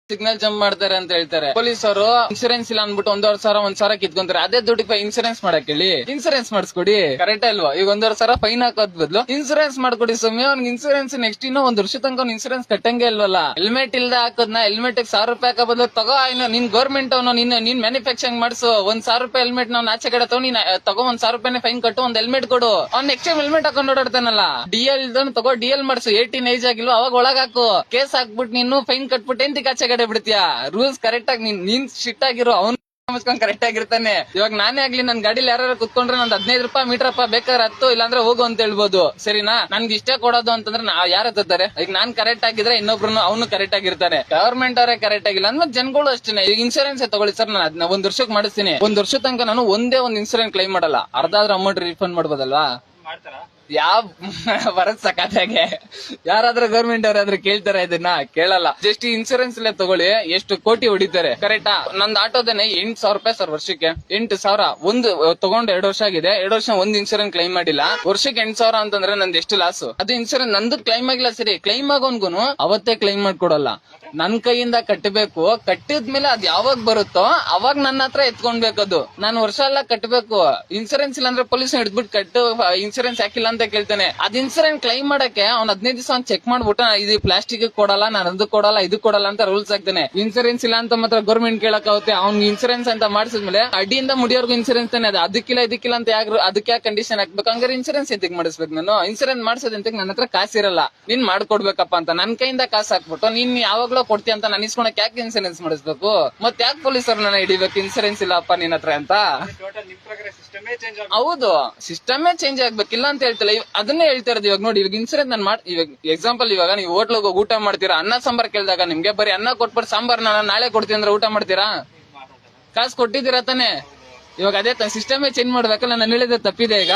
Signal jump ಮಾಡ್ತಾರೆ ಅಂತ ಹೇಳ್ತಾರೆ ಪೊಲೀಸರು. ಇನ್ಸೂರೆನ್ಸ್ ಇಲ್ಲ ಅನ್ಬಿಟ್ಟು 1,500 ಕಿತ್ಕೊಂತಾರೆ. ಅದೇ ದುಡ್ಡಿಗೆ ಇನ್ಸೂರೆನ್ಸ್ ಮಾಡಕ್ ಹೇಳಿ, ಇನ್ಸೂರೆನ್ಸ್ ಮಾಡಿಸ್ಕೊಡಿ. ಕರೆಕ್ಟ್ ಅಲ್ವಾ? ಈಗ 1,500 ಫೈನ್ ಹಾಕೋದ್ ಬದಲು ಇನ್ಸೂರೆನ್ಸ್ ಮಾಡ್ಕೊಡಿ ಸ್ವಾಮಿ. ಅವ್ನಿಗೆ ಇನ್ಸೂರೆನ್ಸ್ ನೆಕ್ಸ್ಟ್ ಇನ್ನೂ 1 ವರ್ಷ ತನಕ ಇನ್ಸೂರೆನ್ಸ್ ಕಟ್ಟಂಗೆ ಇಲ್ವಲ್ಲ. ಹೆಲ್ಮೆಟ್ ಇಲ್ದ ಹಾಕೋದ್ನ ಹೆಲ್ಮೆಟ್ ₹1,000 ಹಾಕೋ ಬದಲು ತಗೋ. ನೀನ್ ಗೌರ್ಮೆಂಟ್ ಅವನು ನೀನ್ ಮ್ಯಾನುಫ್ಯಾಕ್ಚರಿಂಗ್ ಮಾಡ್ಸು. ₹1,000 ಹೆಲ್ಮೆಟ್ ನಾವು ಆಚೆ ಕಡೆ ತಗೋ. ನೀನ್ ತಗೋ ₹1,000 ಫೈನ್ ಕಟ್ಟು, ಒಂದ್ ಹೆಲ್ಮೆಟ್ ಕೊಡು. ಅವ್ನ್ ನೆಕ್ಸ್ಟ್ ಟೈಮ್ ಹೆಲ್ಮೆಟ್ ಹಾಕೊಂಡು ಓಡಾಡ್ತಾನಲ್ಲ. DL ತಗೋ, DL ಮಾಡ್ಸು. 18 ಏಜ್ ಆಗಿಲ್ವ ಅವಾಗ ಒಳಗ್ ಹಾಕು. ಕೇಸ್ ಹಾಕ್ಬಿಟ್ಟು ನೀನು ಫೈನ್ ಕಟ್ಬಿಟ್ಟು ಎಂತಿಗೆ ಆಚೆ ಕಡೆ ಬಿಡ್ತೀಯಾ? ರೂಲ್ಸ್ ಕರೆಕ್ಟ್ ಆಗಿ ನೀನ್ ಸ್ಟ್ರಿಕ್ಟ್ ಆಗಿರೋ, ಅವ್ನು ಕರೆಕ್ಟ್ ಆಗಿರ್ತಾನೆ. ಇವಾಗ ನಾನೇ ಆಗ್ಲಿ ನನ್ ಗಾಡಿಲಿ ಯಾರು ಕುತ್ಕೊಂಡ್ರೆ ನಂದು ₹15 ಮೀಟರ್ ಬೇಕಾದ್ರೆ 10 ಇಲ್ಲಾಂದ್ರೆ ಹೋಗು ಅಂತ ಹೇಳ್ಬೋದು. ಸರಿನಾ? ನನ್ಗೆ ಇಷ್ಟೇ ಕೊಡೋದು ಅಂತಂದ್ರೆ ಯಾರು ಎತ್ತಾರೆ? ಈಗ ನಾನ್ ಕರೆಕ್ಟ್ ಆಗಿದ್ರೆ ಇನ್ನೊಬ್ರು ಅವನು ಕರೆಕ್ಟ್ ಆಗಿರ್ತಾನೆ. ಗವರ್ಮೆಂಟ್ ಅವರೇ ಕರೆಕ್ಟ್ ಆಗಿಲ್ಲ ಅಂದ್ರೆ ಜನಗಳು ಅಷ್ಟೇ. ಈಗ ಇನ್ಸೂರೆನ್ಸ್ ತಗೊಳ್ಳಿ ಸರ್, ನಾನು ಅದನ್ನ 1 ವರ್ಷಕ್ಕೆ ಮಾಡಿಸ್ತೀನಿ. 1 ವರ್ಷ ತನಕ ನಾನು ಒಂದೇ ಒಂದು ಇನ್ಸೂರೆನ್ಸ್ ಕ್ಲೈಮ್ ಮಾಡಲ್ಲ. ಅರ್ಧ ಅಮೌಂಟ್ ರಿಫಂಡ್ ಮಾಡ್ಬೋದಲ್ವಾ? ಯಾವ ಬರತ್ ಸಕಾತಾಗೆ ಯಾರಾದ್ರೂ ಗವರ್ಮೆಂಟ್ ಅವರಾದ್ರೂ ಕೇಳ್ತಾರ? ಇದನ್ನ ಕೇಳಲ್ಲ. ಜಸ್ಟ್ ಇನ್ಸೂರೆನ್ಸ್ ಅಲ್ಲೇ ತಗೊಳ್ಳಿ, ಎಷ್ಟು ಕೋಟಿ ಹೊಡಿತಾರೆ. ಕರೆಕ್ಟಾ? ನಂದು ಆಟೋದೇನೆ ₹8,000 ಸರ್ ವರ್ಷಕ್ಕೆ. 8,000 ಒಂದು ತಗೊಂಡು 2 ವರ್ಷ ಆಗಿದೆ. 2 ವರ್ಷ ಒಂದ್ ಇನ್ಸೂರೆನ್ಸ್ ಕ್ಲೈಮ್ ಮಾಡಿಲ್ಲ. ವರ್ಷಕ್ಕೆ 8,000 ಅಂತಂದ್ರೆ ನಂದು ಎಷ್ಟು ಲಾಸ್? ಅದು ಇನ್ಸೂರೆನ್ಸ್ ನಂದು ಕ್ಲೈಮ್ ಆಗಿಲ್ಲ. ಸರಿ, ಕ್ಲೈಮ್ ಆಗೋನ್ಗುನು ಅವತ್ತೇ ಕ್ಲೈಮ್ ಮಾಡ್ಕೊಡಲ್ಲ. ನನ್ ಕೈಯಿಂದ ಕಟ್ಟಬೇಕು. ಕಟ್ಟಿದ್ಮೇಲೆ ಅದ್ ಯಾವಾಗ ಬರುತ್ತೋ ಅವಾಗ ನನ್ನ ಹತ್ರ ಎತ್ಕೊಂಡ್ಬೇಕದು. ನಾನು ವರ್ಷ ಎಲ್ಲ ಕಟ್ಟಬೇಕು. ಇನ್ಸೂರೆನ್ಸ್ ಇಲ್ಲ ಅಂದ್ರೆ ಪೊಲೀಸ್ ಹಿಡಿದ್ಬಿಟ್ಟು ಕಟ್ಟು, ಇನ್ಸೂರೆನ್ಸ್ ಹಾಕಿಲ್ಲ ಅಂತ ಕೇಳ್ತಾನೆ. ಅದ್ ಇನ್ಸೂರೆನ್ಸ್ ಕ್ಲೈಮ್ ಮಾಡಕ್ಕೆ ಅವ್ನ್ 15 ದಿವಸ ಚೆಕ್ ಮಾಡ್ಬಿಟ್ಟು ಇದು ಪ್ಲಾಸ್ಟಿಕ್ ಕೊಡಲ್ಲ, ನಾನು ಅದು ಕೊಡಲ್ಲ, ಇದು ಕೊಡಲ್ಲ ಅಂತ ರೂಲ್ಸ್ ಹಾಕ್ತಾನೆ. ಇನ್ಸೂರೆನ್ಸ್ ಇಲ್ಲ ಅಂತ ಮಾತ್ರ ಗೌರ್ಮೆಂಟ್ ಕೇಳಕ್ಕಾಗುತ್ತೆ? ಅವ್ನ್ ಇನ್ಸೂರೆನ್ಸ್ ಅಂತ ಮಾಡಿಸಿದ್ಮೇಲೆ ಅಡಿಯಿಂದ ಮುಡಿಯೋರ್ಗು ಇನ್ಸೂರೆನ್ಸ್ ತಾನೆ. ಅದು ಅದಕ್ಕಿಲ್ಲ ಇದಕ್ಕಿಲ್ಲ ಅಂತ ಅದಕ್ಕೆ ಕಂಡೀಷನ್ ಹಾಕ್ಬೇಕು? ಹಂಗಾರೆ ಇನ್ಸೂರೆನ್ಸ್ ಎಂತಕ್ ಮಾಡಿಸ್ಬೇಕು ನಾನು? ಇನ್ಸೂರೆನ್ಸ್ ಮಾಡ್ಸೋದಂತ ನನ್ನ ಹತ್ರ ಕಾಸಿರಲ್ಲ, ನೀನ್ ಮಾಡ್ಕೊಡ್ಬೇಕಪ್ಪ ಅಂತ. ನನ್ ಕೈಯಿಂದ ಕಾಸು ಹಾಕ್ಬಿಟ್ಟು ನೀನ್ ಯಾವಾಗ್ಲೂ ಕೊಡ್ತೀಯ ಅಂತ ನಾನು ಇಸ್ಕೊಳಕ್ ಯಾಕೆ ಇನ್ಸೂರೆನ್ಸ್ ಮಾಡಿಸ್ಬೇಕು? ಮತ್ತೆ ಯಾಕೆ ಪೊಲೀಸರು ನನ್ನ ಹಿಡಿಬೇಕು ಇನ್ಸೂರೆನ್ಸ್ ಇಲ್ಲಪ್ಪ ನಿನ್ ಹತ್ರ ಅಂತ? ಹೌದು, ಸಿಸ್ಟಮೇ ಚೇಂಜ್ ಆಗ್ಬೇಕಿಲ್ಲ ಅಂತ ಹೇಳ್ತಿಲ್ಲ. ಅದನ್ನೇ ಹೇಳ್ತಾ ಇರೋದು. ಇವಾಗ ನೋಡಿ, ಇವಾಗ ಇನ್ಸೂರೆನ್ಸ್ ನಾನು ಇವಾಗ ಎಕ್ಸಾಂಪಲ್, ಇವಾಗ ನೀವು ಹೋಟ್ಲಿಗೆ ಹೋಗಿ ಊಟ ಮಾಡ್ತೀರಾ, ಅನ್ನ ಸಾಂಬಾರ್ ಕೇಳಿದಾಗ ನಿಮ್ಗೆ ಬರೀ ಅನ್ನ ಕೊಟ್ಬಿಟ್ಟು ಸಾಂಬಾರ್ ನಾನು ನಾಳೆ ಕೊಡ್ತೀನಿ ಅಂದ್ರೆ ಊಟ ಮಾಡ್ತೀರಾ? ಕಾಸು ಕೊಟ್ಟಿದ್ದೀರಾ ತಾನೆ? ಇವಾಗ ಅದೇ ಸಿಸ್ಟಮೇ ಚೇಂಜ್ ಮಾಡ್ಬೇಕಲ್ಲ. ನಾನು ಹೇಳಿದ್ರೆ ತಪ್ಪಿದೆ ಈಗ?